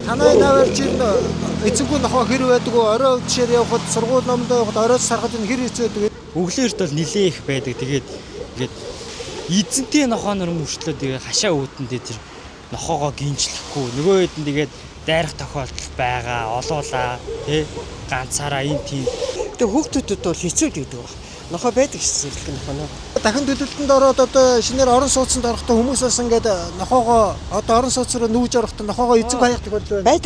Танай наваар чинь эцэггүй нохоо хэр байдаг вэ? Орой жишээр явахад сургууль номдоо явахад оройд сарахад энэ хэр хэцүү байдаг вэ? Өглөөрт бол нилээ их байдаг. Тэгээд эзэнтэй нохоонор мөрчлөө тэгээ хашаа үүдэндээ тэр нохоогоо гинжлэхгүй. Нөгөө хэд нь тэгээд дайрах тохиолдол байгаа. Олуулаа тий ганцаараа энэ тийм. Тэгээ хүүхдүүдэд бол хэцүү л гэдэг байна. Нохоо байдаг гэсэн үг нохоо. Дахин төлөлтөнд ороод одоо шинээр орон сууцнд орохдоо хүмүүсээс ингээд нохоогоо одоо орон сууц руу нүүж орохдоо нохоогоо эзэн хаях тохиолдол байна.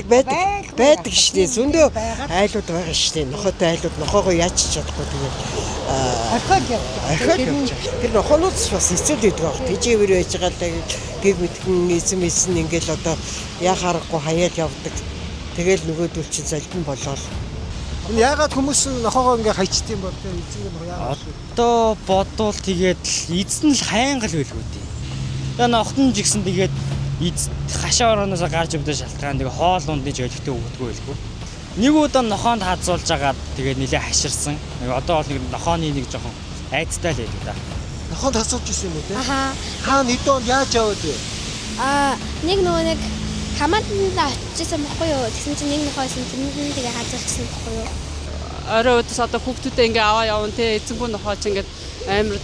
Байдаг шүү дээ. Зөндөө айлууд байгаа шүү дээ. Нохоотой айлууд нохоогоо яаж ч чадахгүй тэгээд архаг. Тэр нохоонууд бас хэцүү л гэдэг байна. Тэжээвэр байж байгаа л гэг мэдхэн эзэн ингээл одоо яхаарахгүй хаяад явдаг. Тэгэл нөгөөдөл чинь залбин болоод энэ яагаад хүмүүс нохоогоо ингээ хайчт юм бол тэр эзэн нь яагаад Одоо бодвол тэгээд эзэн л хайнгал байлгүй дээ. Тэгээ нохтон ч гэсэн тэгээд хашаа орооноос гарч өвдөө шалтгаан тэгээ хоол ундын жолигтой өгдөггүй байлгүй. Нэг удаа нохоонд хазуулж агаад тэгээд нилээ хаширсан. Одоо бол нэг нохооны нэг жоохон айцтай л байдаг да. нохоонд хасуулж ирсэн юм уу те? Ахаа. Нэг доонд яаж яваад вэ? Нэг хамаатанд очижсэн бохгүй юу? Тэгсэн чинь нэг нохойсон тэнд нь тэгээ хазуулчихсан бохгүй юу? Орой удаас одоо хүүхдүүдээ ингээ аваа явна те эзэнгүй нохооч ингээ амар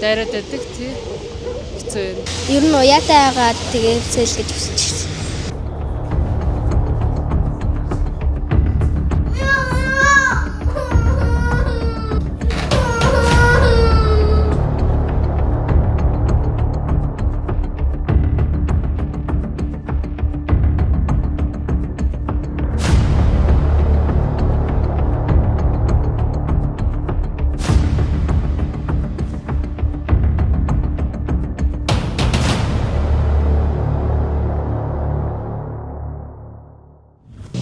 дайраад байдаг тий. Хэцүү юм. Ер нь уяатай байгаа тэгээ зөөл гэж хүсэж байна.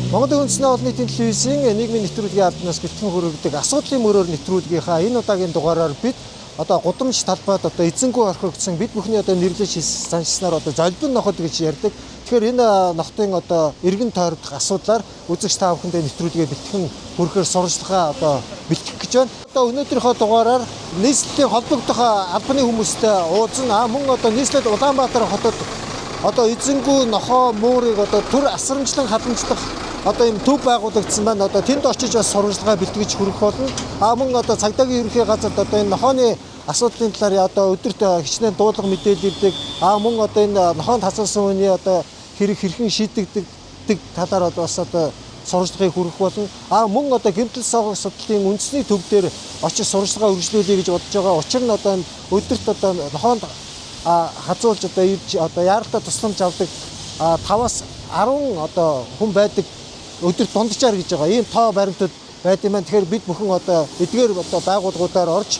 Монголын үндэсний олон нийтийн телевизийн нийгмийн нэвтрүүлгийн албанаас бэлтгэн хүргэдэг асуудлын мөрөөр нэвтрүүлгийнхаа энэ удаагийн дугаараар бид одоо гудамж талбайд одоо эзэнгүй орхигдсон бид бүхний одоо нэрлэж санжснаар одоо золбин ноход гэж ярьдаг. Тэгэхээр энэ нохтын одоо эргэн тойрдох асуудлаар үзэгч та бүхэндээ нэвтрүүлгээ бэлтгэн хүргэхээр сурвалжлагаа одоо бэлтгэх гэж байна. Одоо өнөөдрийнхөө дугаараар нийслэлийн холбогдох албаны хүмүүстэй уулзна. Мөн одоо нийслэл Улаанбаатар хотод одоо эзэнгүй нохоо муурыг одоо төр асрамжлан халамжлах одоо юм төв байгуулагдсан байна. Одоо тэнд очиж бас сурвалжлагаа бэлтгэж хүргэх болно. Мөн одоо цагдаагийн ерөнхий газарт одоо энэ нохооны асуудлын талаар одоо өдөрт хичнээн дуудлага мэдээлэл ирдэг. Мөн одоо энэ нохоонд хасуулсан үний одоо хэрхэн шийдэгдэх талаар бас одоо сурвалжлагыг хүргэх болно. Мөн одоо гэмтэл согог судлалын үндэсний төв дээр очиж сурвалжлагаа үргэлжлүүлэе гэж бодож байгаа. Учир нь одоо өдөрт одоо нохоонд хазуулж одоо ирж одоо яаралтай тусламж авдаг 5-аас 10 одоо хүн байдаг өдөр дунджаар гэж байгаа. Ийм тоо баримтууд байд юм байна. Тэгэхээр бид бүхэн одоо эдгээр одоо байгууллагуудаар орж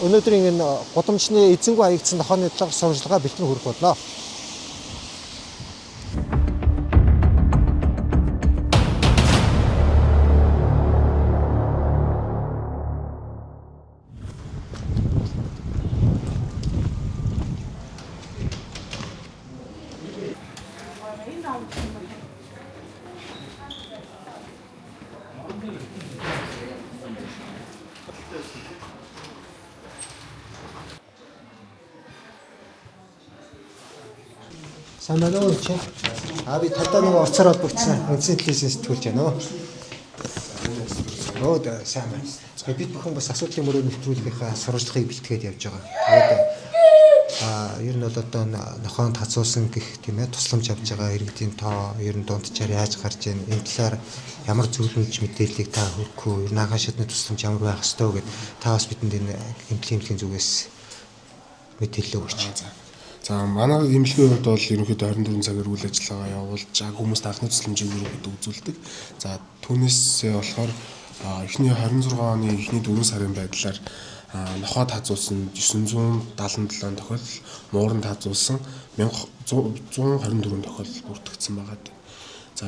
өнөөдрийн энэ гудамжны эзэнгүй хаягдсан нохооны талаар сурвалжлагаа бэлтгэн хүргэх болно. Сайн байна уу чи? Би талдаа нэг орцоор холбогдсон үндэсний телевизээс сэтгүүлж байна. Сайн байна. Бид бүхэн бас асуудлын мөрөөр нэвтрүүлгийнхаа сурвалжлагыг бэлтгээд явж байгаа. Ер нь бол одоо нохоонд хазуулсан гэх тийм ээ тусламж авж байгаа иргэдийн тоо ер нь дунджаар яаж гарч ийн энэ талаар ямар зөвлөмж мэдээллийг та өгөх үү? Нагааш шатны тусламж ямар байх ёстой вэ гэд та бас бидэнд энэ эмнэлгийн зүгээс мэдээлэл өгөөч. За манай эмнэлгийн хувьд бол ерөнхийдөө 24 цагаар үйл ажиллагаа явуулж хүмүүст анхны тусламжийг ерөнхийдөө үзүүлдэг. За түүнээс болохоор эхний 26 оны эхний 4 сарын байдлаар нохоод хазуулсан 977 тохиолдол, мууранд хазуулсан 1124 тохиолдол бүртгэгдсэн байгаа. За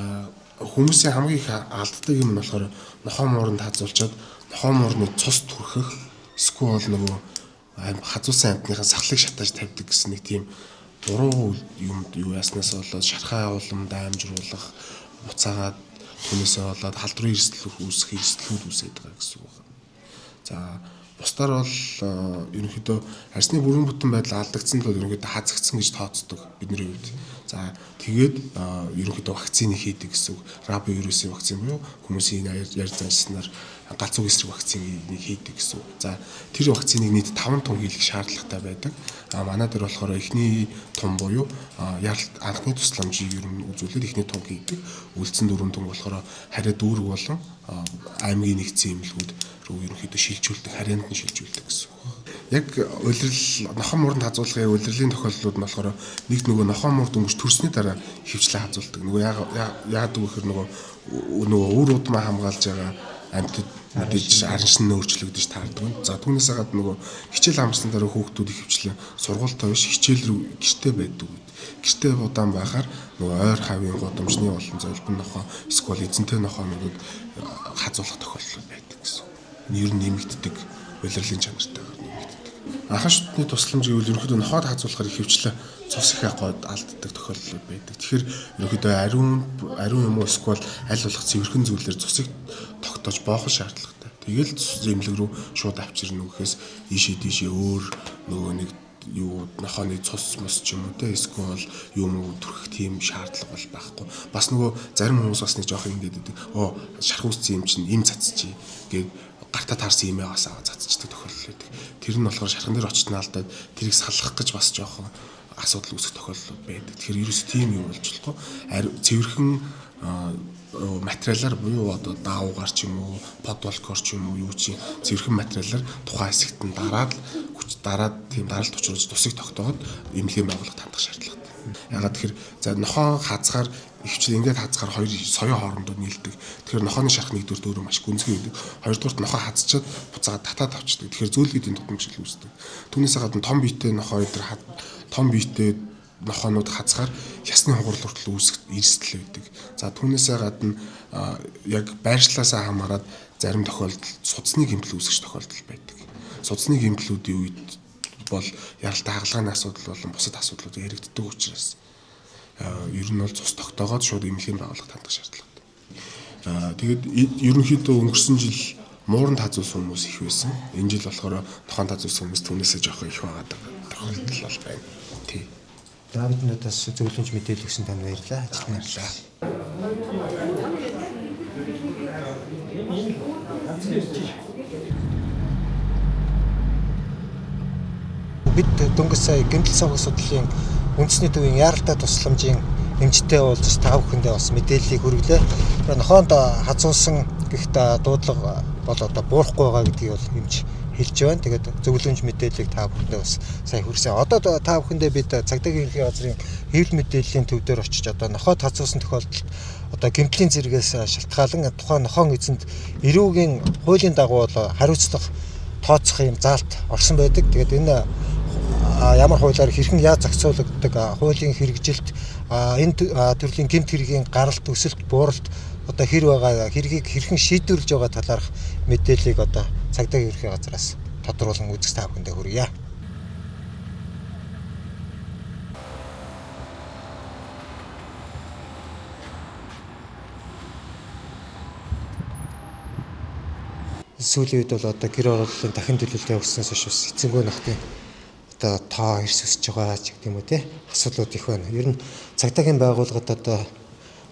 хүмүүсийн хамгийн их алддаг юм нь болохоор нохоо мууранд хазуулчаад нохоо муурны цус түрхэх эсвэл нөгөө хазуулсан амтныхаа сахлыг шатааж тавьдаг гэсэн нэг тийм буруу юм юу яснаас болоод шархаа явуулам даамжруулах буцаагаад түүнээсээ болоод халдварын эрсдэл үүсгүүд үүсээд байгаа гэсэн үг байна. За бусдаар бол ерөнхийдөө арсны бүрэн бүтэн байдал алдагдсан л ерөнхийдөө хазагдсан гэж тооцдог бидний хувьд. За тэгээд ерөнхийдөө вакцины хийдэг гэсэн үг. Робовирусын вакцин буюу хүмүүсийн ярьж заншсанаар галзуу эсрэг вакциныг хийдэг гэсэн үг. За тэр вакциныг нийт 5 тун хийх шаардлагатай байдаг. Манай дээр болохоор эхний тун буюу яралт анхны тусламжийг ер нь үзүүлээд эхний тун хийдэг. Үлдсэн 4 тун болохоор хариа дүүрэг болон аймгийн нэгдсэн эмнэлгүүд рүү ерөнхийдөө шилжүүлдэг, харьяанд нь шилжүүлдэг гэсэн үг. Яг улирал нохон мөрөнд хазуулгын улирлын тохиолдлууд нь болохоор нөгөө нохон мөрд өнгөж төрсний дараа хөвчлээ хазуулдаг. Нөгөө яагаад гэвэл нөгөө үр удмаа хамгаалж байгаа амьтад мэдээж арын шин өөрчлөгдөж таардаг. За түүнээс гадна нөгөө хичээл амарсан дараа хүүхдүүд их хвчлэн сургуультай биш хичээл рүү гэртээ байдаг. Гэртээ удаан байхаар нөгөө ойр хавийн гудамжны болон золбон нохоо эсвэл эзэнтэй нохоонууд хазуулах тохиолдол байдаг гэсэн. Ер нь нэмэгддэг улирлын чанартай нэмэгддэг. Анхан шүтний тусламж гэвэл ерөнхийдөө нохоод хазуулахаар их хвчлээ цус их гоод алддаг тохиолдол байдаг. Тэгэхээр ерөнхийдөө ариун юм уу эсвэл аль болох цэвэрхэн зүйлээр цусыг тогтоож боохол шаардлагатай. Тэгэл эмнэлэг рүү шууд авчирна үхэхээс ийшээ тийшээ өөр нөгөө нэг юу нохооны цус мос ч юм уу те эсвэл юм уу түрхэх тийм шаардлага бол байхгүй. Бас нөгөө зарим хүмүүс бас нэг жоох ингэдэг гэдэг. Шарх үсцэн юм чинь им цацчих гээд гартаа таарсан имээ бас аваа цацчихдаг тохиолдол байдаг. Тэр нь болохоор шархан дээр очтно алдаад тэрийг салгах гэж бас жоохон асуудал үүсэх тохиолдол байдаг. Тэгэхээр ерөөс тийм юм болж болохгүй. Цэвэрхэн материалаар буюу одоо даавгаар ч юм уу, подволкор ч юм уу юу чи цэвэрхэн материалаар тухайн хэсэгт нь дараад тийм даралт учруулж тусыг тогтооход эмнэлгийн байгууллага хандах шаардлагатай. Ягаад тэгэхээр за нохоо хазгаар ихчл ингээд хазгаар хоёр соёо хоорондоо нийлдэг. Тэгэхээр нохооны шарх нэгдүгээр өөрөө маш гүнзгий байдаг. Хоёрдугаарт нохоо хазчаад буцаагаад татаад авчдаг. Тэгэхээр зөөлгөдийн тутамшил үүсдэг. Түүнээс гадна том биетэй нохоо өдр том биетэй нохоонууд хазгаар ясны хугарал хүртэл үүсэх эрсдэл байдаг. За түүнээсээ гадна яг байршлаасаа хамаарат зарим тохиолдолд судасны гэмтэл үүсэх тохиолдол байдаг. Судасны гэмтлүүдийн үед бол яралтай хагалгааны асуудал болон бусад асуудлууд яригддаг учраас ер нь бол цус тогтоогоод шууд эмнэлгийн байгууллагад хандах шаардлагатай. Тэгээд ерөнхийдөө өнгөрсөн жил мууранд хазуулсан хүмүүс их байсан. Энэ жил болохоор нохоонд хазуулсан хүмүүс түүнээсээ жоох их байгаа тохиолдол бол байна. Тий. Даамтнуудаас зөвлөмж мэдээлэл өгсөн танд баярлалаа. Баярлалаа. Бид дөнгөж сая гэмтэл сонгох судлалын үндэсний төвийн яаралтай тусламжийн эмчтэй уулзаж та бүхэндээ бас мэдээллийг хүргэлээ. Нохоонд хазуулсан гэхдээ дуудлага бол одоо буурахгүй байгаа гэдгийг бол эмч хэлж байна. Тэгээд зөвлөмж мэдээллийг та бүхэндээ бас сая хүрсэн. Одоо та бүхэндээ бид цагдаагийн ерөнхий газрын хэвлэл мэдээллийн төв дээр очиж одоо нохоод хазуулсан тохиолдолд одоо гэмтлийн зэрэгээс шалтгаалan тухайн нохоон эзэнд эрүүгийн хуулийн дагуу бол хариуцлага тооцох юм заалт орсон байдаг. Тэгээд энэ ямар хуулиар хэрхэн яаж зохицуулагддаг хуулийн хэрэгжилт энэ төрлийн гэмт хэргийн гаралт өсөлт бууралт одоо хэр байгаа хэргийг хэрхэн шийдвэрлэж байгаа талаарх мэдээллийг одоо цагдаагийн ерөнхий газраас тодруулан үзэх та бүхэндээ хүргье. Сүүлийн үед бол одоо гэр оролдлын дахин төлөвлөлт явуулснаас хойш бас эцэнгүй нохтын одоо тоо эрс өсөж байгаа ч гэх юм уу те асуудлууд их байна. Ер нь цагдаагийн байгууллагад одоо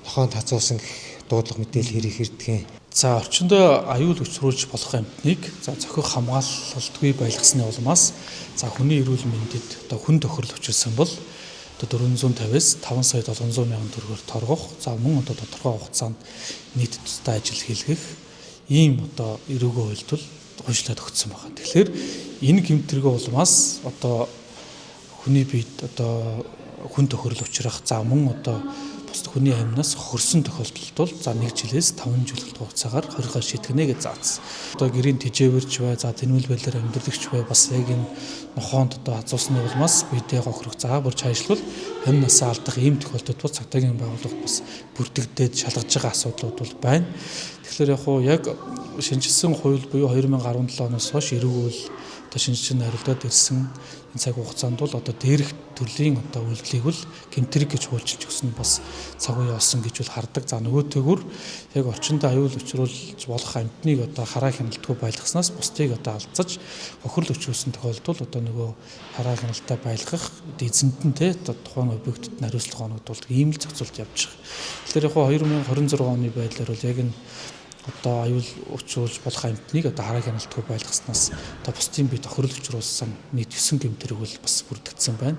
нохоонд хазуулсан гэх дуудлага мэдээлэл хэрэг ирдгийг. За орчиндөө аюул учруулж болох амьтныг зохих хамгаалалтгүй байлгасны улмаас за хүний эрүүл мэндэд одоо хүн тохирол учруулсан бол одоо 450-аас 5 сая 700 мянган төгрөгөөр торгох. За мөн одоо тодорхой хугацаанд нийт тустай ажил хийлгэх ийм одоо эрүүгийн хуульд бол хуульчлаад өгсөн байна. Тэгэхээр энэ гэмтрэгөө улмаас одоо хүний биед одоо хүн тохирол учрах за мөн одоо бусад хүний амнаас хөрсөн тохиолдолд бол за 1 жилээс 5 жил хугацаагаар хоригоо шийтгэнэ гэж заасан. Одоо гэрийн тэжээвэрч бай за тэнүүл байлаар амьдрагч бай бас яг энэ нохоонд одоо хазуусны улмаас биедээ хохирох за бүр чайшлбал амнасаа алдах ийм тохиолдолд бол цагдаагийн байгууллагт бас бүрдэгдээд шалгаж байгаа асуудлууд бол байна. Тэгэхээр яг шинжилсэн хууль буюу 2017 оноос хойш эргүүл одоо шинжилж хариултад ирсэн энэ цаг хугацаанд бол одоо дээрх төрлийн одоо үйлдэлийг бол гэмтрэг гэж хуульчилж өгсөн нь бас цаг үе олсон гэж бол хардаг. За нөгөөтэйгүр яг орчиндөө аюул учруулж болох амьтныг одоо хараа хяналтгүй байлгаснаас бусдыг одоо алдсаж хохирол өчүүлсэн тохиолдолд одоо нөгөө хараа хяналтаа байлгах эзэнтэн те тухайн объектэд хариуцлага оногдуулдаг ийм л зохицуулт явж байгаа. Тэгэхээр яг 2026 оны байдлаар бол яг энэ одоо аюул учруулж болох амьтныг одоо хараа хяналтгүй байлгаснаас одоо бусдын бие тохирол учруулсан нийт 9 гэмтрэг бол бас бүрдэгдсэн байна.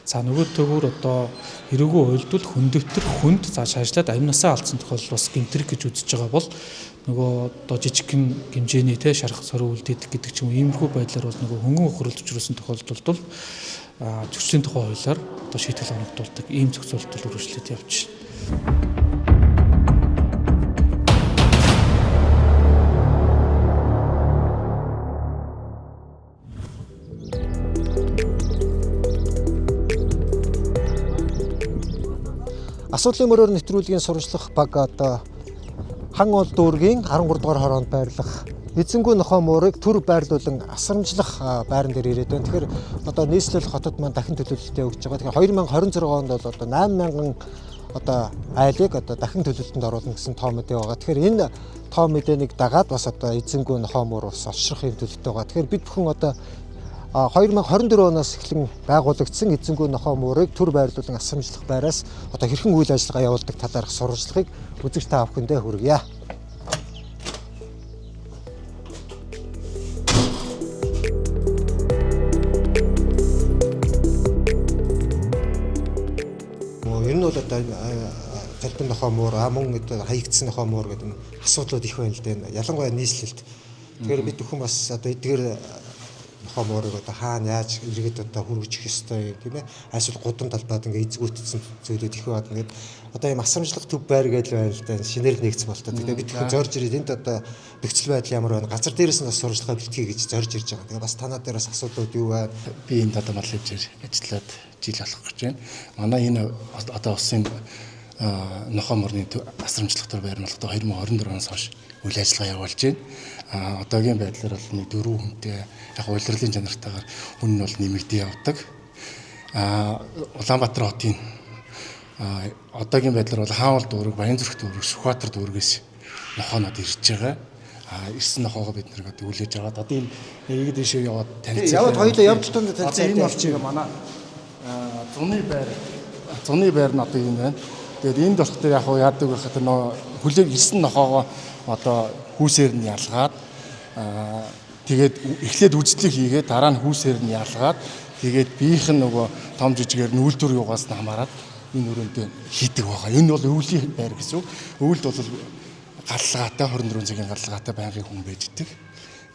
За нөгөөтэйгүр одоо эрүүгөө уйлдвал хүндэвтэр хүнд за шаажлаад амнасаа алдсан тохиолдол бас гэмтрэг гэж үзэж байгаа бол нөгөө одоо жижигхэн хэмжээний те шарах соруу үлдээдэг гэдэг ч юм иймэрхүү байдлаар бол нөгөө хөнгөн хохирол учруулсан тохиолдолд бол зөрчлийн тухай хуулиар одоо шийтгэл оногдуулдаг ийм зохицуулалт үргэлжлээд явж байна. Асуудлын мөрөөр нэвтрүүлгийн сурчлах баг одоо хан ол дүүргийн 13 дугаар хороонд байрлах эзэнгүй нохой муурыг төр байрлуулан асрамжлах байран дээр ирээд байна. Тэгэхээр одоо нийслэл хотод маань дахин төлөвлөлтөд өгч байгаа. Тэгэхээр 2026 онд бол одоо 8000 одоо айлыг одоо дахин төлөвлөлтөнд оруулна гэсэн тоо мэдээ байгаа. Тэгэхээр энэ тоо мэдээнийг дагаад бас одоо эзэнгүй нохой муур ус олшрох юм төлөвлөлтөд байгаа. Тэгэхээр бид бүхэн одоо 2024 оноос эхлэн байгуулагдсан эзэнгүй нохой муурыг төр байрлуулан асрамжлах байраас одоо хэрхэн үйл ажиллагаа явуулдаг талаарх сурвалжлагыг үзэгч та бүхэндээ хүргье. Ер нь бол одоо залбин нохой муур, мөн одоо хаягдсан нохой муур гэдэг асуудлууд их байна л дээ. Ялангуяа нийслэлд. Тэгэхээр бид бүхэн бас одоо эдгээр нохой муурыг одоо хаана яаж иргэд одоо хүргэж их ёстой тийм ээ. Эсвэл гудам талбайд ингээ эзгүүтсэн зүйлүүд их бод ингээд одоо ийм асрамжлах төв байр гэж байна л да. Шинээр нэгц болтой. Тэгээ бид их зорж ирээд энд одоо нөхцөл байдал ямар байна? Газар дээрээс нь бас сурвалжлага бэлтгэе гэж зорж ирж байгаа. Тэгээ бас танаа дээрээс асуудлууд юу байна? Би энд одоо мал хэмжээр ажиллаад жил болох гэж байна. Манай энэ одоо улсын нохой муурны асрамжлах төр байр нь одоо 2024 оноос хойш үйл ажиллагаа явуулж байна. Одоогийн байдлаар бол нэг 4 хүнтэй яг улирлын чанартайгаар хүн нь бол нэмэгдээ явдаг. Улаанбаатар хотын одоогийн байдлаар бол Хаанвал дүүрэг, Баянзүрх дүүрэг, Сүхбаатар дүүргээс нохоонод ирж байгаа. Ирсэн нохоогоо бид нэг одоо хүлээж аваад одоо энэ иргэд дэшээ яваад танилцуулж яваад хоёулаа явж тунд танилцуулж энэ болчих манай зуны байр нь одоо юм байна. Тэгээд энд болох дээр яг яадаг байхад нөө хүлээг ирсэн нохоогоо одоо хүүсээр нь ялгаад тэгээд эхлээд үзлэг хийгээд дараа нь хүүсээр нь ялгаад тэгээд биеийнх нь нөгөө том жижигээр нь үйлдвэр юугаас нь хамаарат энэ өрөөндөө хийдэг байгаа. Энэ бол өвлийн байр гэсэн үг. Өвөлд бол галлагаатай 24 цагийн галлагаатай байнгын хүн байж идэг.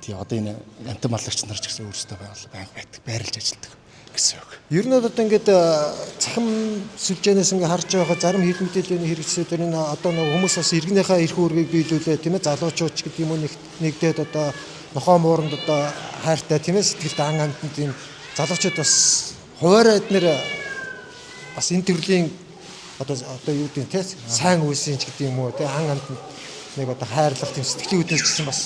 Тэгээ одоо энэ амтан маллагч нар ч гэсэн өөрсдөө байнга байдаг, байрлаж ажилладаг гэсэн үг. Ер нь бол одоо ингээд цахим сүлжээнээс ингээд харж байгаа зарим хил мэдээллийн хэрэгцээдэр энэ одоо нэг хүмүүс бас иргэнийхээ эрх үүргийг биелүүлээ тийм ээ залуучууд ч гэдэг юм уу нэгдээд одоо нохой мууранд одоо хайртай тийм ээ сэтгэлд ан амтнд тийм залуучууд бас хуваараа эднэр бас энэ төрлийн одоо юу гэдэг тийм сайн үйлсийн ч гэдэг юм уу тийм ан амтнд нэг одоо хайрлах тийм сэтгэлийн үднэс гэсэн бас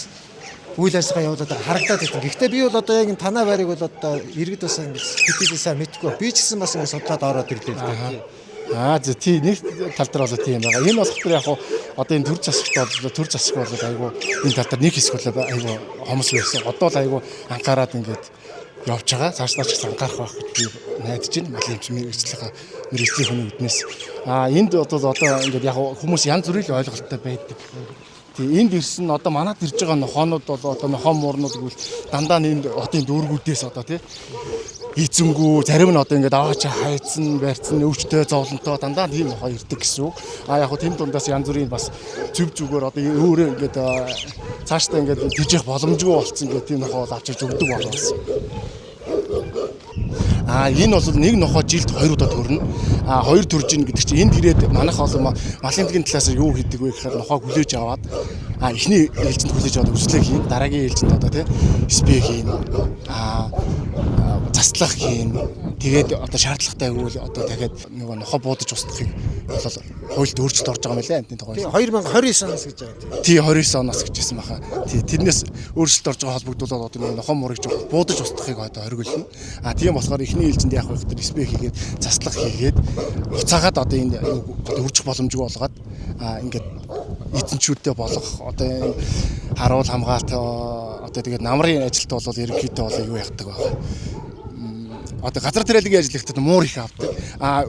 үйл ажиллагаа явуулаад харагдаад байна. Гэхдээ би бол одоо яг энэ танаа байрыг бол одоо иргэд бас ингэ сэтгэлээ сайн мэдгүй. Би ч гэсэн бас ингэ судлаад ороод ирлээ л дээ. За тий нэг тал дээр бол тийм байгаа. Энэ болох дээр яг одоо энэ төр засаг бол айгу энэ тал дээр нэг хэсэг бол айгу хомс байсан. Одоо л айгу анхаарад ингээд явж байгаа. Цааш ч гэсэн анхаарах байх гэж би найдаж байна. Малын мэргэжлийн хүний үднэс. Энд одоо ингээд яг хүмүүс янз бүрийн ойлголттой байдаг. Энд ирсэн одоо манад ирж байгаа нохоонууд бол одоо нохоо муурнууд гэвэл дандаа энэ хотын дүүргүүдээс одоо тий эзэнгүү зарим нь одоо ингээд аваач хайцсан байрцсан өвчтэй зовлонтой дандаа тийм нохоо ирдэг гэсэн үг. Яг хөө тэм дундаас янз бүрийн бас зүв зүгээр одоо өөрөө ингээд цаашдаа ингээд дижих боломжгүй болцсон гэх тийм нохоо авчирч өгдөг болоос. Энэ бол нэг нохоо жилд 2 удаа төрнө. 2 төрж ийн гэдэг чинь энд ирээд манайх олон малын тгийн талаас юу хийдэг вэ гэхээр нохоо хүлээж аваад эхний ээлжинд хүлээж аваад өсөлтөө хийн, дараагийн ээлжинд одоо тий спэ хийн. заслах хийн. Тэгээд одоо шаардлагатай өгвөл одоо дахиад нөгөө нохоо буудаж устгахыг бол хуульд өөрчлөлт орж байгаа юм лээ амтны тухай. 2029 оноос гэж байгаа. Тий 29 оноос гэжсэн баха. Тий тэрнээс өөрчлөлт орж байгаа холбогдуулаад одоо нөгөө нохоо мурыг буудаж устгахыг одоо хориглоно. Тийм болохоор эхний ээлжинд яах вэ гэхээр спек хийгээд заслах хийгээд уцаагаад одоо энэ одоо үржих боломжгүй болгоод ингээд эзэнчүүдтэй болох одоо харуул хамгаалт одоо тэгээд намрын ажилт бол ерөнхийдөө бол юу яадаг байгаа. Одоо газар тариалангийн ажил ихтэй муур их авдаг.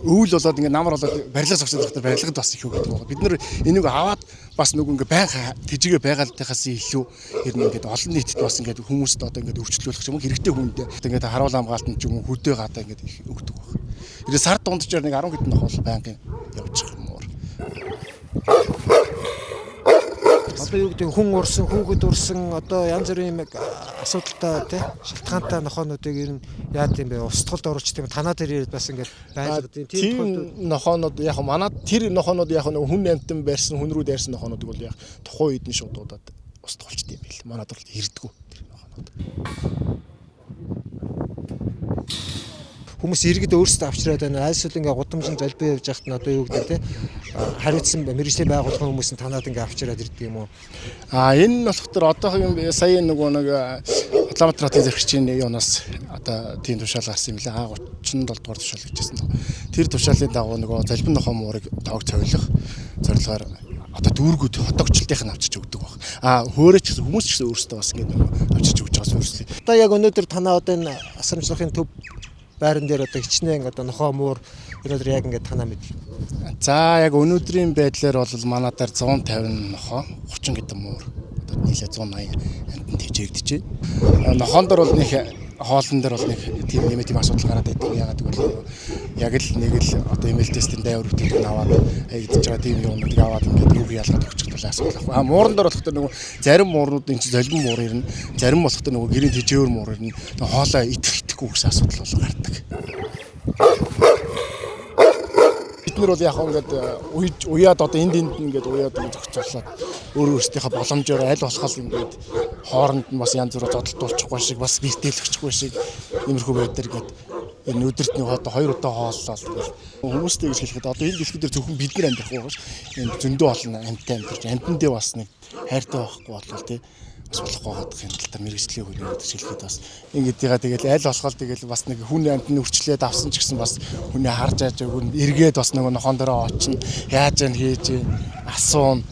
Өвөл болоод ингээд намар болоод барилгаас огцох доктор барилгад бас их өгдөг байгаа. Бид нэр энийг аваад бас нөгөө ингээд байнга тэжигээ байгаалтайхаас илүү ер нь ингээд олон нийтэд бас ингээд хүмүүст одоо ингээд өрчлүүлэх юм хэрэгтэй хүндээ ингээд харуул хамгаалтанд ч юм уу хөдөө гадаа ингээд их өгдөг байгаа. Ирээ сар дундчаар нэг 10 хэдэн нохол байнгын явж байгаа муур. Одоо юу гэдэг хүн урсан, хүүхэд урсан одоо янз бүрийн асуудалтай тий шалтгаантай нохоонуудыг ер нь яад юм бэ? Устгалд оруулж тийм танаа дээр бас ингээд байлгадаг тийм нохоонууд яг манад тэр нохоонууд яг нэг хүн амтан байрсан хүн рүү дайрсан нохоонуудыг бол яг тухайн үед нь шуудуудаад устгалчд юм бэл. Манад бол ирдэггүй тэр нохоонууд. Хүмүүс иргэд өөрсдөө авчираад байна. Айлсвал ингээ гудамжин залбий явж байхад нь одоо юу гэдэг те хариуцсан мэргэжлийн байгууллагын хүмүүс нь танаад ингээ авчираад ирдэг юм уу? Энэ нь болохоор одоогийн сая нөгөө нэг Улаанбаатарын зэрэгчийн юунаас одоо тийм тушаал гарсан юм лээ. 37 дугаар тушаал гэжсэн. Тэр тушаалын дагуу нөгөө залбин нохоо муурыг тоог цовлох зорилгоор одоо дүүргүүд хотогчлтын авчирч өгдөг баг. Хөөрөч гэсэн хүмүүс ч гэсэн өөрсдөө бас ингэ авчирч өгч байгаа зүйлс. Одоо яг өнөөдөр танаа одоо энэ асрамжлахын төв байран дээр одоо хичнээн одоо нохоо муур өнөөдөр яг ингэ танаа мэдээ. За яг өнөөдрийн байдлаар бол манай дээр 150 нохоо 30 гэдэг муур одоо нийлээ 180 амтан тэжээгдэж байна. Нохоон дээр бол нэг хоолн дээр бол нэг тийм нэмэт юм асуудал гараад байдаг. Ягаад гэвэл яг л нэг л одоо email тестийн дайвар бүтээгдэхүүн аваад хийгдэж байгаа тийм юмнуудыг аваад ингээд юу ялгаад өгчих тул асуудал ахгүй. Мууран дээр болохоор нөгөө зарим муурнууд энэ чинь золбин муур ирнэ. Зарим болохоор нөгөө гэрийн тэжээвэр муур ирнэ. Хоолоо идэхгүй гэсэн асуудал бол гардаг. Бид нар бол яг ингээд уяад одоо энд ингээд уяад зохицуулаад өөрөө өөрсдийнхээ боломжоор аль болох ингээд хооронд нь бас янз бүрээр зодтолдуулчихгүй шиг бас бэртээлэгчгүй шиг иймэрхүү байдлаар ингээд энэ өдөрт нэг одоо 2 удаа хооллоо тэгэл хүмүүстэй гэж хэлэхэд одоо энэ дэлхий дээр зөвхөн бид нар амьдрах байгаа ш. Энэ зөндөө олон амьтан амьдарч амьтандээ бас нэг хайртай байхгүй болвол тий бас болохгүй гадах юм тал та мэрэгжлийн хүний гэж хэлэхэд бас ингэдийга тэгэл аль болох тэгэл бас нэг хүн амьтны өрчлөөд авсан ч гэсэн бас хүний харж ааж өгөн эргээд бас нөгөө нохон дөрөө очно яаж яан хийж асуун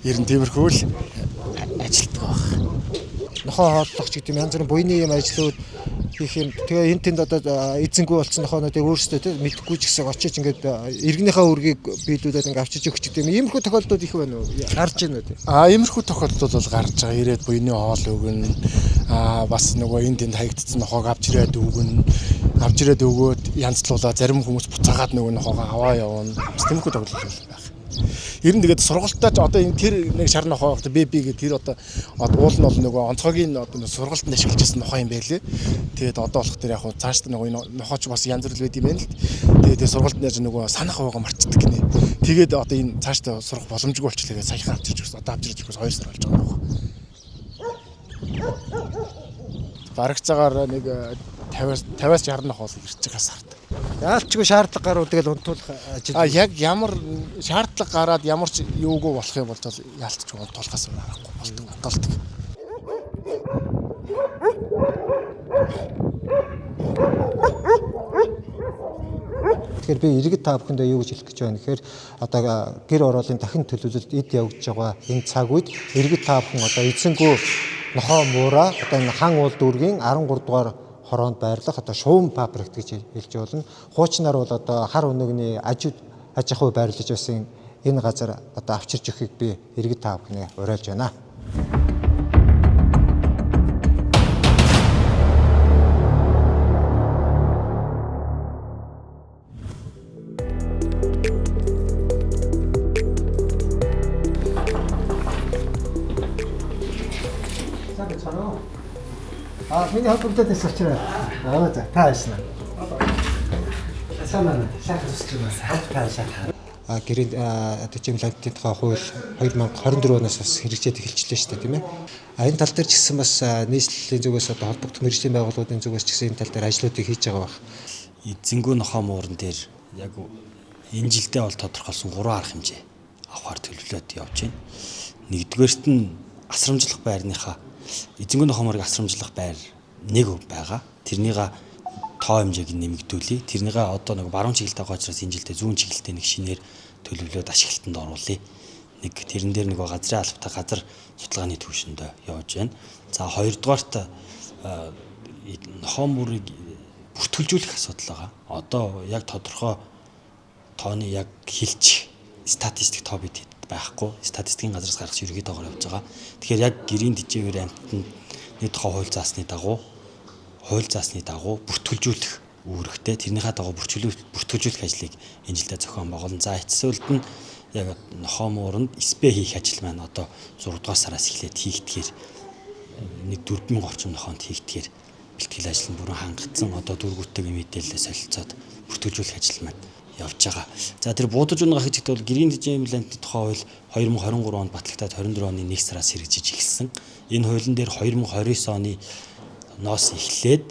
ер нь тиймэрхүү л ажилтдаг баг. Нохоо хооллох ч гэдэг юм янз бүрийн буйны юм ажлууд хийх юм. Тэгээ энэ тэнд одоо эзэнгүй болсон нохоонуудыг өөрсдөө тий мэдэхгүй ч гэсэн очиж ингээд иргэнийхээ үргийг биелүүлээд ингээд авчиж өгч гэдэг юм. Иймэрхүү тохиолдлууд их байна уу? Гарч ийн үү тий? Иймэрхүү тохиолдлууд бол гарч байгаа. Ирээд буйны хоол өгнө. Бас нөгөө энд тэнд хаягдсан нохоог авч ирээд өгнө. Авч ирээд өгөөд янзлуулаа зарим хүмүүс буцаагаад нөгөө нохоогоо аваа явна. Бас тиймэрхүү тохиолдол байна. Ер нь тэгээд сургалтаач одоо энэ тэр нэг шар нохоо би гэдэг тэр одоо уул нь бол нөгөө онцгойгийн одоо сургалтанд ашиглаж байсан нохоо юм байлээ. Тэгээд одоо болох тэр яг хуу цааш нөгөө нохооч бас янз бүр байд юм байна л. Тэгээд сургалтанд яаж нөгөө санах байгаа марцдаг гинэ. Тэгээд одоо энэ цаашдаа сурах боломжгүй болчихлоо гэж саяхан авчирч өгсөн. Одоо авчирч өгөхөөс 2 сар болж байгаа нохоо. Барагцаагаар нэг 50-аас 60 нохоо ирж байгаа сард. Яалчгүй шаардлага гарууд тэгэл унтуулах ажил. Яг ямар шаардлага гараад ямар ч юугүй болох юм бол яалтчгүй унтуулахаас аргагүй болдог. Унтуулдаг. Тэгэхээр би иргэд та бүхэндээ юу гэж хэлэх гэж байна гэхээр одоо гэр ороолын дахин төлөвлөлт эд явагдаж байгаа энэ цаг үед иргэд та бүхэн одоо эзэнгүй нохоо муура одоо энэ хан уул дүүргийн 13 дугаар хороонд байрлах одоо шуум паприкт гэж хэлж болно. Хуучнаар бол одоо хар өнөөгний аж ахуй байрлаж байсан энэ газар одоо авчирч өгөхийг би иргэд та бүхнээ уриалж байна. Миний холбогдоод байсан учраас за та хайшна. Санаа шахах гэж байна. Та шахах. гэрийн дэжимлантын тухай хууль 2024 оноос бас хэрэгжээд эхэлчихлээ шүү дээ тийм ээ. Энэ тал дээр ч гэсэн бас нийслэлийн зүгээс одоо холбогдох мэргэжлийн байгууллагуудын зүгээс ч гэсэн энэ тал дээр ажлуудыг хийж байгаа баг. Эзэнгүү нохоо мууран дээр яг энэ жилдээ бол тодорхойлсон 3 арга хэмжээ авахар төлөвлөлөд явж байна. Нэгдүгээрт нь асрамжлах байрныхаа эзэнгүү нохоо муурыг асрамжлах байр нэг байгаа. Тэрнийга тоо хэмжээг нэмэгдүүлээ. Тэрнийгээ одоо нэг баруун чиглэлтэй байгаа учраас энэ жилдээ зүүн чиглэлтэй нэг шинээр төлөвлөлөөд ашиглалтанд оруулъя. Нэг тэрэн дээр нэг газрын албатай газар судалгааны түвшиндээ явж байна. За хоёрдугаарт нохоо муурыг бүртгүүлжүүлэх асуудал байгаа. Одоо яг тодорхой тооны яг хэлж статистик тоо бид байхгүй. Статистикийн газраас гаргаж ерөнхий тоогоор явж байгаа. Тэгэхээр яг гэрийн дэжээвэр амттанд нэг тухай хууль заасны дагуу бүртгүүлжүүлэх үүрэгтэй. Тэрнийхээ дагуу бүртгүүлжүүлэх ажлыг энэ жилдээ зохион байгуулсан. За эцсүүлд нь яг нохоо мууранд СП хийх ажил маань одоо 6 дугаар сараас эхлээд хийгдэхээр нэг 4,000 орчим нохоонд хийгдэхээр бэлтгэл ажил нь бүрэн хангагдсан. Одоо дүүргүүтэйгээ мэдээлэлээ солилцоод бүртгүүлжүүлэх ажил маань явж байгаа. За тэр буудаж унаага гэж хэлдэг бол гэрийн дэжимлантын тухай хууль 2023 онд батлагдаад 24 оны 1 сараас хэрэгжиж эхэлсэн. Энэ хуулийн дээр 2029 оны ноос эхлээд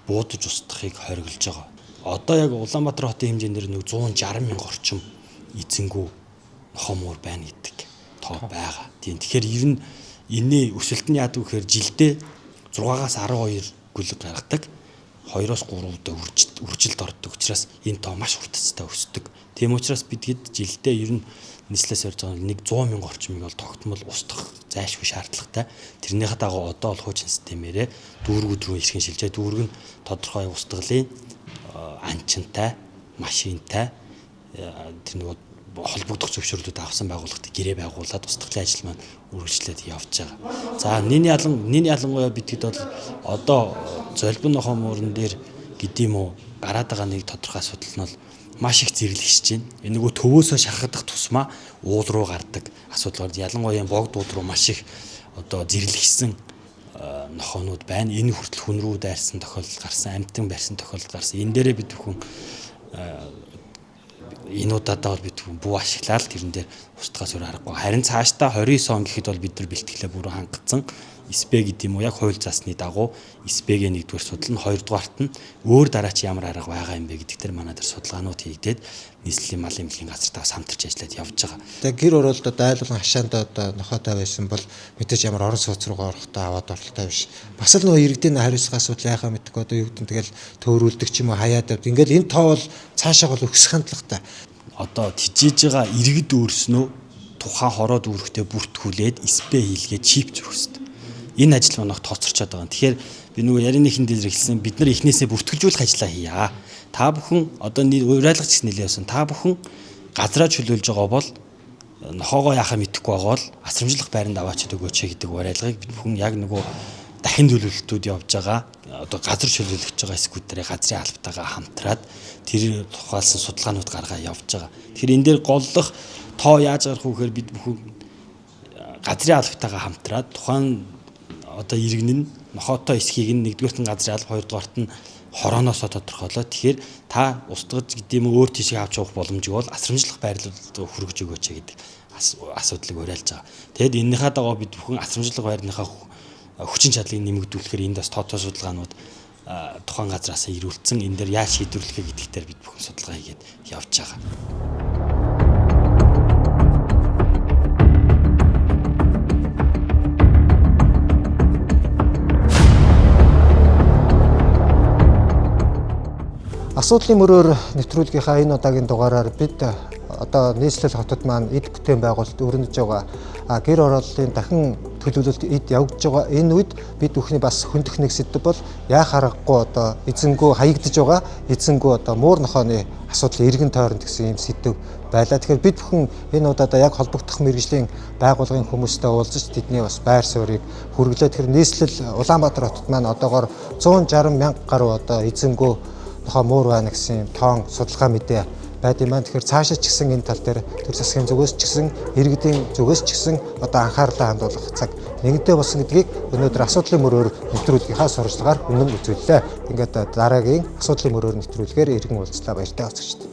буудаж устгахыг хориглож байгаа. Одоо яг Улаанбаатар хотын хэмжээндэр нэг 160,000 орчим эзэнгүү нохоо муур байна гэдэг тоо байгаа. Тийм. Тэгэхээр ер нь энэ өсөлт нь яадаг гэхээр жилдээ 6-аас 12 гүлэг гаргадаг. 2-оос 3 удаа үржилт ордог учраас энэ тоо маш хурдцтай өсдөг. Тийм учраас бид жилдээ ер нь нийслэлээс ярьж байгаа нэг 100,000 орчмыг бол тогтмол устгах зайлшгүй шаардлагатай. Тэрнийхээ дагуу одоо бол хуучин системээрээ дүүргүүд рүү ирхэн шилжээ. Дүүрэг нь тодорхой устгалын анчинтай, машинтай тэр нэг холбогдох зөвшөөрлүүд авсан байгууллагад гэрээ байгуулад устгалын ажил маань үргэлжлээд явж байгаа. За нин ялангуяа бидэд бол одоо золбон нохоо мууран дээр гэдэм үү гараад байгаа нэг тодорхой асуудал нь бол маш их зэрлэгшиж байна. Энэ нөгөө төвөөсөө шахагдах тусмаа уул руу гардаг асуудал бол ялангуяа богдууд руу маш их одоо зэрлэгшсэн нохоонууд байна. Энэ хүртэл хүн рүү дайрсан тохиолдол гарсан, амьтан барьсан тохиолдол гарсан. Энэ дээрээ бид бүхэн энэ удаадаа бол бид бүү ашиглаад тэрэн дээр устгахаас өөр аргагүй. Харин цаашдаа 29 он гэхэд бол бид нар бэлтгэлээ бүрэн хангацсан. СП гэдэг юм уу яг хууль заасны дагуу СП-г нэгдүгээр судална, хоёрдугаарт нь өөр дараа чи ямар арга байгаа юм бэ гэдэг дээр манай дээр судалгаанууд хийгдээд нийслэлийн малын эмнэлгийн газартаа хамтарч ажиллаад явж байгаа. Тэгээ гэр оролт одоо айлгын хашаанд одоо нохоотой байсан бол мэдээж ямар орон сууц руугаа орохдоо аваад оролттой биш. Бас л нөгөө иргэдийн хариуцлага асуудал яхаа мэдгүй одоо юу гэдэг нь тэгэл төөрүүлдэг ч юм уу хаяад авд. Ингээл энэ тоо бол цаашаа бол өсөх хандлагатай. Одоо тижээж байгаа иргэд өөрснөө тухайн хороод үүрэгтэй бүртгүүлээд СП хийлгээд чип зөрөхсөд. Энэ ажил манайх тооцорчод байгаа. Тэгэхээр би нөгөө ярианыхын дээр хэлсэн бид нар эхнээсээ бүртгүүлжүүлэх ажиллаа хийя. Та бүхэн одоо уриалгач гэсэн нэлээ явсан. Та бүхэн газраа чөлөөлж байгаа бол нохоогоо яхаа мэдэхгүй байгаа бол асрамжлах байранд аваач өгөөч гэдэг уриалгыг бид бүхэн яг нөгөө дахин төлөвлөлтүүд явж байгаа. Одоо газар чөлөөлөгч байгаа эсгүүдэрээ газрын албатайгаа хамтраад тэр тухайлсан судалгаанууд гаргаа явж байгаа. Тэгэхээр энэ дээр голлох тоо яаж гарах вэ гэхээр бид бүхэн газрын албатайгаа хамтраад тухайн одоо иргэн нь нохоотой эсхийг нь нэгдүгээрт нь газрын алба, хоёрдугаарт нь хорооноосоо тодорхойлоо. Тэгэхээр та устгаж гэдэм өөр тийшээ авч явах боломжгүй бол асрамжлах байрлалд хүргэж өгөөч гэдэг асуудлыг уриалж байгаа. Тэгэд энэнийхээ дагуу бид бүхэн асрамжлах байрныхаа хүчин чадлыг нэмэгдүүлэхээр энд бас тооцоо судалгаанууд тухайн газраас ирүүлсэн. Энэ дээр яаж шийдвэрлэх вэ гэдэгт бид бүхэн судалгаа хийгээд явж байгаа. Асуудлын мөрөөр нэвтрүүлгийнхаа энэ удаагийн дугаараар бид одоо нийслэл хотод маань эд бүтээн байгуулалт өрнөж байгаа гэр орооллын дахин төлөвлөлт эд явагдаж байгаа. Энэ үед бид бүхний бас хөндөх нэг сэдв бол яах аргагүй одоо эзэнгүү хаягдж байгаа эзэнгүү одоо муур нохооны асуудлын эргэн тойронд гэсэн юм сэдв байлаа. Тэгэхээр бид бүхэн энэ удаадаа яг холбогдох мэргэжлийн байгууллагын хүмүүстэй уулзаж тэдний бас байр суурийг хүргэлээ. Тэгэхээр нийслэл Улаанбаатар хотод маань одоогоор 160,000 гаруй одоо эзэнгүү нохоо муур байна гэсэн тоон судалгаа мэдээ байд юм байна. Тэгэхээр цаашаа ч гэсэн энэ тал дээр төр засгийн зүгээс ч гэсэн иргэдийн зүгээс ч гэсэн одоо анхаарлаа хандуулах цаг нэгдээ болсон гэдгийг өнөөдөр асуудлын мөрөөр нэвтрүүлгийнхаа сурвалжлагаар үнэн үзүүллээ. Ингээд дараагийн асуудлын мөрөөр нэвтрүүлгээр иргэн уулзлаа баяртай өсгөж.